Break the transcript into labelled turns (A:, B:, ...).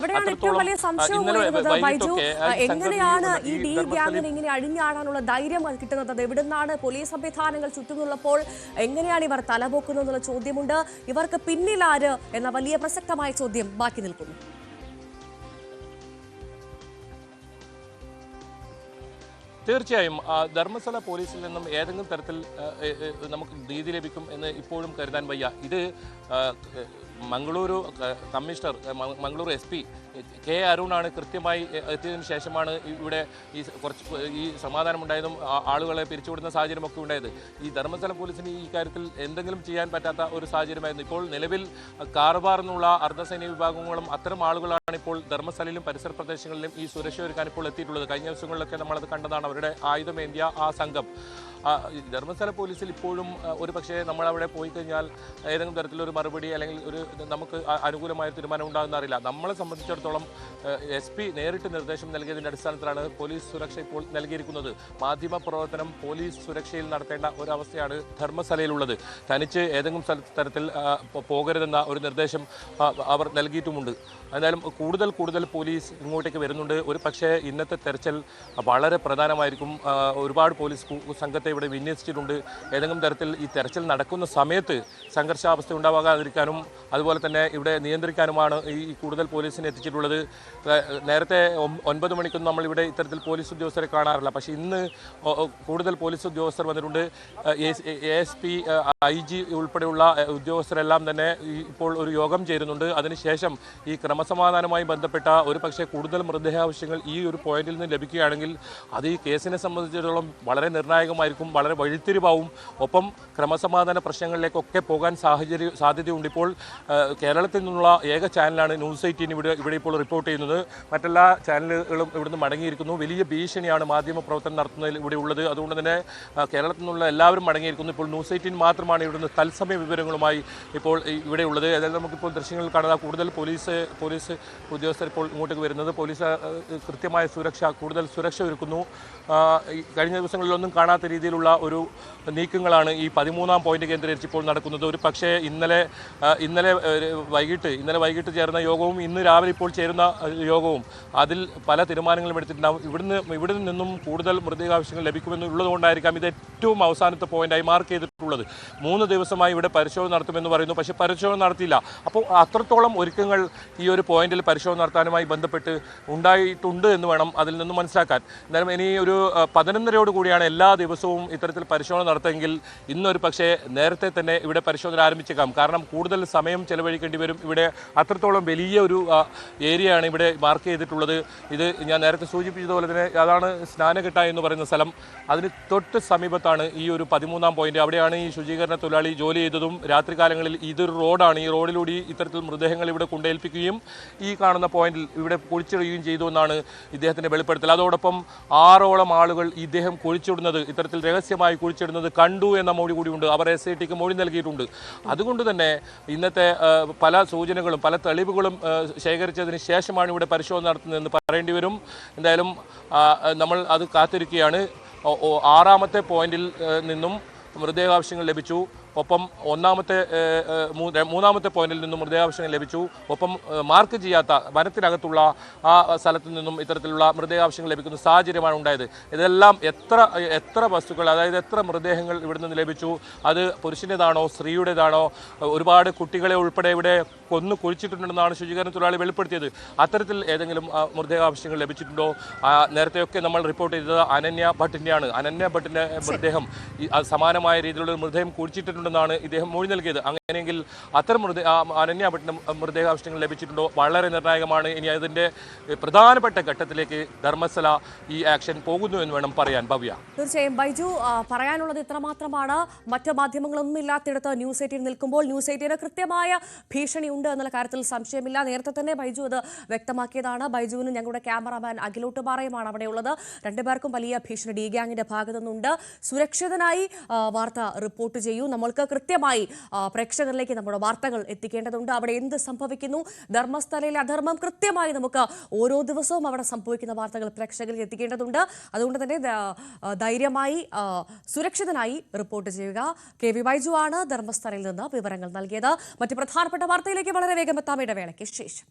A: ഇവിടെയാണ് ഏറ്റവും വലിയ സംശയം ഉയരുന്നത്. ബൈജു, എങ്ങനെയാണ് ഈ ഡി ഗ്യാങ്ങിന് ഇങ്ങനെ അഴിഞ്ഞാടാനുള്ള ധൈര്യം കിട്ടുന്നത്? അത് എവിടുന്നാണ്? പോലീസ് സംവിധാനങ്ങൾ ചുറ്റുമുള്ളപ്പോൾ എങ്ങനെയാണ് ഇവർ തലപൊക്കുന്നത് എന്നുള്ള ചോദ്യമുണ്ട്. ഇവർക്ക് പിന്നിൽ ആര് എന്ന വലിയ പ്രസക്തമായ ചോദ്യം ബാക്കി നിൽക്കുന്നു.
B: തീർച്ചയായും ധർമ്മസ്ഥല പോലീസിൽ നിന്നും ഏതെങ്കിലും തരത്തിൽ നമുക്ക് നീതി ലഭിക്കും എന്ന് ഇപ്പോഴും കരുതാൻ വയ്യ. ഇത് Mangaluru commissioner, Mangaluru SP K അരുണാണ് കൃത്യമായി എത്തിയതിനു ശേഷമാണ് ഇവിടെ ഈ സമാധാനമുണ്ടായതും ആളുകളെ പിരിച്ചുവിടുന്ന സാഹചര്യമൊക്കെ ഉണ്ടായത്. ഈ ധർമ്മസ്ഥല പോലീസിന് ഈ കാര്യത്തിൽ എന്തെങ്കിലും ചെയ്യാൻ പറ്റാത്ത ഒരു സാഹചര്യമായിരുന്നു. ഇപ്പോൾ നിലവിൽ കാർവാർ എന്നുള്ള അർദ്ധസൈനിക വിഭാഗങ്ങളും അത്തരം ആളുകളാണ് ഇപ്പോൾ ധർമ്മസ്ഥലയിലും പരിസര പ്രദേശങ്ങളിലും ഈ സുരക്ഷ ഒരുക്കാൻ ഇപ്പോൾ എത്തിയിട്ടുള്ളത്. കഴിഞ്ഞ ദിവസങ്ങളിലൊക്കെ നമ്മളത് കണ്ടതാണ്. അവരുടെ ആയുധമേന്തിയ ആ സംഘം ധർമ്മസ്ഥല പോലീസിൽ ഇപ്പോഴും ഒരു പക്ഷേ നമ്മളവിടെ പോയി കഴിഞ്ഞാൽ ഏതെങ്കിലും തരത്തിലൊരു മറുപടി അല്ലെങ്കിൽ ഒരു നമുക്ക് അനുകൂലമായ തീരുമാനം ഉണ്ടാകുന്ന അറിയില്ല. നമ്മളെ സംബന്ധിച്ചിടത്തോളം SP നേരിട്ട് നിർദ്ദേശം നൽകിയതിൻ്റെ അടിസ്ഥാനത്തിലാണ് പോലീസ് സുരക്ഷ ഇപ്പോൾ നൽകിയിരിക്കുന്നത്. മാധ്യമ പ്രവർത്തനം പോലീസ് സുരക്ഷയിൽ നടത്തേണ്ട ഒരവസ്ഥയാണ് ധർമ്മസ്ഥലയിലുള്ളത്. തനിച്ച് ഏതെങ്കിലും തരത്തിൽ പോകരുതെന്ന ഒരു നിർദ്ദേശം അവർ നൽകിയിട്ടുമുണ്ട്. എന്തായാലും കൂടുതൽ പോലീസ് ഇങ്ങോട്ടേക്ക് വരുന്നുണ്ട്. ഒരു പക്ഷേ ഇന്നത്തെ തെരച്ചിൽ വളരെ പ്രധാനമായിരിക്കും. ഒരുപാട് പോലീസ് സംഘത്തെ ഇവിടെ വിന്യസിച്ചിട്ടുണ്ട്. ഏതെങ്കിലും തരത്തിൽ ഈ തെരച്ചിൽ നടക്കുന്ന സമയത്ത് സംഘർഷാവസ്ഥ ഉണ്ടാകാതിരിക്കാനും അതുപോലെ തന്നെ ഇവിടെ നിയന്ത്രിക്കാനുമാണ് ഈ കൂടുതൽ പോലീസിനെ എത്തിച്ചിട്ടുള്ളത്. നേരത്തെ 9 മണിക്കൊന്നും നമ്മളിവിടെ ഇത്തരത്തിൽ പോലീസ് ഉദ്യോഗസ്ഥരെ കാണാറില്ല. പക്ഷേ ഇന്ന് കൂടുതൽ പോലീസ് ഉദ്യോഗസ്ഥർ വന്നിട്ടുണ്ട്. ASP IG ഉൾപ്പെടെയുള്ള ഉദ്യോഗസ്ഥരെല്ലാം തന്നെ ഇപ്പോൾ ഒരു യോഗം ചേരുന്നുണ്ട്. അതിനുശേഷം ഈ ക്രമസമാധാനവുമായി ബന്ധപ്പെട്ട ഒരു പക്ഷേ കൂടുതൽ മൃതദേഹാവശ്യങ്ങൾ ഈ ഒരു പോയിന്റിൽ നിന്ന് ലഭിക്കുകയാണെങ്കിൽ അത് ഈ കേസിനെ സംബന്ധിച്ചിടത്തോളം വളരെ നിർണായകമായിരിക്കും, വളരെ വഴിത്തിരിവാവും. ഒപ്പം ക്രമസമാധാന പ്രശ്നങ്ങളിലേക്കൊക്കെ പോകാൻ സാധ്യതയുണ്ട്. ഇപ്പോൾ കേരളത്തിൽ നിന്നുള്ള ഏക ചാനലാണ് ന്യൂസ് 18 ഇവിടെ ഇപ്പോൾ റിപ്പോർട്ട് ചെയ്യുന്നത്. മറ്റെല്ലാ ചാനലുകളും ഇവിടുന്ന് മടങ്ങിയിരിക്കുന്നു. വലിയ ഭീഷണിയാണ് മാധ്യമ പ്രവർത്തനം നടത്തുന്നതിൽ ഇവിടെ ഉള്ളത്. അതുകൊണ്ട് തന്നെ കേരളത്തിൽ നിന്നുള്ള എല്ലാവരും മടങ്ങിയിരിക്കുന്നു. ഇപ്പോൾ ന്യൂസ് 18 മാത്രമാണ് ഇവിടുന്ന് തത്സമയ വിവരങ്ങളുമായി ഇപ്പോൾ ഇവിടെ ഉള്ളത്. അതായത് നമുക്കിപ്പോൾ ദൃശ്യങ്ങൾ കാണുക, കൂടുതൽ പോലീസ് ഉദ്യോഗസ്ഥർ ഇപ്പോൾ ഇങ്ങോട്ടേക്ക് വരുന്നത്. പോലീസ് കൃത്യമായ കൂടുതൽ സുരക്ഷ ഒരുക്കുന്നു. കഴിഞ്ഞ ദിവസങ്ങളിലൊന്നും കാണാത്ത രീതിയിലുള്ള ഒരു നീക്കങ്ങളാണ് ഈ 13-ാം പോയിന്റ് കേന്ദ്രീകരിച്ച് ഇപ്പോൾ നടക്കുന്നത്. ഒരു പക്ഷേ ഇന്നലെ വൈകിട്ട് ചേർന്ന യോഗവും ഇന്ന് രാവിലെ ഇപ്പോൾ ചേരുന്ന യോഗവും അതിൽ പല തീരുമാനങ്ങളും എടുത്തിട്ടുണ്ടാകും. ഇവിടെ നിന്നും കൂടുതൽ മൃതദേഹാവശ്യങ്ങൾ ലഭിക്കുമെന്നുള്ളതുകൊണ്ടായിരിക്കാം ഇത് ഏറ്റവും അവസാനത്തെ പോയിന്റായി മാർക്ക് ചെയ്തിട്ടുള്ളത്. 3 ദിവസമായി ഇവിടെ പരിശോധന നടത്തുമെന്ന് പറയുന്നു, പക്ഷേ പരിശോധന നടത്തിയില്ല. അപ്പോൾ അത്രത്തോളം ഒരുക്കങ്ങൾ ഈ ഒരു പോയിന്റിൽ പരിശോധന നടത്താനുമായി ബന്ധപ്പെട്ട് ഉണ്ടായിട്ടുണ്ട് എന്ന് വേണം അതിൽ നിന്ന് മനസ്സിലാക്കാൻ. എന്തായാലും ഇനി ഒരു 11:30 കൂടിയാണ് എല്ലാ ദിവസവും ഇത്തരത്തിൽ പരിശോധന നടത്തുമെങ്കിൽ ഇന്നൊരു പക്ഷേ നേരത്തെ തന്നെ ഇവിടെ പരിശോധന ആരംഭിച്ചേക്കാം. കാരണം കൂടുതൽ സമയം ചെലവഴിക്കേണ്ടി വരും. ഇവിടെ അത്രത്തോളം വലിയ ഒരു ഏരിയയാണ് ഇവിടെ മാർക്ക് ചെയ്തിട്ടുള്ളത്. ഇത് ഞാൻ നേരത്തെ സൂചിപ്പിച്ചതുപോലെ തന്നെ അതാണ് സ്നാനഘട്ട എന്ന് പറയുന്ന സ്ഥലം. അതിന് തൊട്ട് സമീപത്താണ് ഈ ഒരു 13-ാം പോയിന്റ്. അവിടെയാണ് ഈ ശുചീകരണ തൊഴിലാളി ജോലി ചെയ്തതും. രാത്രികാലങ്ങളിൽ ഇതൊരു റോഡാണ്. ഈ റോഡിലൂടെ ഇത്തരത്തിൽ മൃതദേഹങ്ങൾ ഇവിടെ കൊണ്ടേൽപ്പിക്കുകയും ഈ കാണുന്ന പോയിന്റിൽ ഇവിടെ കുഴിച്ചിടുകയും ചെയ്തു എന്നാണ് ഇദ്ദേഹത്തിൻ്റെ വെളിപ്പെടുത്തൽ. അതോടൊപ്പം 6ഓളം ആളുകൾ ഇദ്ദേഹം കുഴിച്ചിടുന്നത്, ഇത്തരത്തിൽ രഹസ്യമായി കുഴിച്ചിടുന്നത് കണ്ടു എന്ന മൊഴി കൂടിയുണ്ട്. അവർ SITക്ക് മൊഴി നൽകിയിട്ടുണ്ട്. അതുകൊണ്ട് തന്നെ ഇന്നത്തെ പല സൂചനകളും പല തെളിവുകളും ശേഖരിച്ചതിന് ശേഷമാണ് ഇവിടെ പരിശോധന നടത്തുന്നതെന്ന് പറയേണ്ടി വരും. എന്തായാലും നമ്മൾ അത് കാത്തിരിക്കുകയാണ്. 6ാമത്തെ പോയിന്റിൽ നിന്നും മൃതദേഹാവശ്യങ്ങൾ ലഭിച്ചു. ഒപ്പം 3ാമത്തെ പോയിന്റിൽ നിന്നും മൃതദേഹാവശ്യങ്ങൾ ലഭിച്ചു. ഒപ്പം മാർക്ക് ചെയ്യാത്ത വനത്തിനകത്തുള്ള ആ സ്ഥലത്തു നിന്നും ഇത്തരത്തിലുള്ള മൃതദേഹാവശ്യങ്ങൾ ലഭിക്കുന്ന സാഹചര്യമാണ് ഉണ്ടായത്. ഇതെല്ലാം എത്ര വസ്തുക്കൾ, അതായത് എത്ര മൃതദേഹങ്ങൾ ഇവിടെ നിന്ന് ലഭിച്ചു, അത് പുരുഷൻ്റെതാണോ സ്ത്രീയുടേതാണോ, ഒരുപാട് കുട്ടികളെ ഉൾപ്പെടെ ഇവിടെ കൊന്നു കുഴിച്ചിട്ടുണ്ടെന്നാണ് ശുചീകരണ തൊഴിലാളി വെളിപ്പെടുത്തിയത്. അത്തരത്തിൽ ഏതെങ്കിലും മൃതദേഹാവശ്യങ്ങൾ ലഭിച്ചിട്ടുണ്ടോ? നേരത്തെയൊക്കെ നമ്മൾ റിപ്പോർട്ട് ചെയ്തത് അനന്യ ഭട്ടിൻ്റെയാണ്. അനന്യ ഭട്ടിൻ്റെ മൃതദേഹം സമാനമായ രീതിയിലുള്ള മൃതദേഹം കുഴിച്ചിട്ടുണ്ടെന്നാണ് ഇദ്ദേഹം മൊഴി നൽകിയത്. അങ്ങനെയെങ്കിൽ അത്തരം അനന്യ ഭട്ടിൻ്റെ മൃതദേഹാവശ്യങ്ങൾ ലഭിച്ചിട്ടുണ്ടോ? വളരെ നിർണായകമാണ്. ഇനി അതിൻ്റെ പ്രധാനപ്പെട്ട ഘട്ടത്തിലേക്ക് ധർമ്മസ്ഥല ഈ ആക്ഷൻ പോകുന്നു എന്ന് വേണം പറയാൻ. ഭവ്യ,
A: തീർച്ചയായും ബൈജു, പറയാനുള്ളത് ഇത്രമാത്രമാണ്. മറ്റു മാധ്യമങ്ങളൊന്നും ഇല്ലാത്തിടത്ത് ന്യൂസ് 18 നിൽക്കുമ്പോൾ ന്യൂസ് 18 കൃത്യമായ ഭീഷണി ഉണ്ട് എന്നുള്ള കാര്യത്തിൽ സംശയമില്ല. നേരത്തെ തന്നെ ബൈജു അത് വ്യക്തമാക്കിയതാണ്. ബൈജുവിനും ഞങ്ങളുടെ ക്യാമറാമാൻ അഖിലോട്ട് പാറയുമാണ് അവിടെയുള്ളത്. രണ്ടുപേർക്കും വലിയ ഭീഷണി ഡി ഗ്യാങ്ങിന്റെ ഭാഗത്തു നിന്നുണ്ട്. സുരക്ഷിതനായി വാർത്ത റിപ്പോർട്ട് ചെയ്യൂ. നമ്മൾക്ക് കൃത്യമായി പ്രേക്ഷകരിലേക്ക് നമ്മുടെ വാർത്തകൾ എത്തിക്കേണ്ടതുണ്ട്. അവിടെ എന്ത് സംഭവിക്കുന്നു, ധർമ്മസ്ഥലയിലെ അധർമ്മം കൃത്യമായി നമുക്ക് ഓരോ ദിവസവും അവിടെ സംഭവിക്കുന്ന വാർത്തകൾ പ്രേക്ഷകരിലേക്ക് എത്തിക്കേണ്ടതുണ്ട്. അതുകൊണ്ട് തന്നെ ധൈര്യമായി സുരക്ഷിതനായി റിപ്പോർട്ട് ചെയ്യുക. KV ബൈജു ആണ് ധർമ്മസ്ഥലയിൽ നിന്ന് വിവരങ്ങൾ നൽകിയത്. മറ്റ് പ്രധാനപ്പെട്ട വാർത്തയിലേക്ക് വളരെ വേഗം എത്താം ഇടവേളയ്ക്ക് ശേഷം.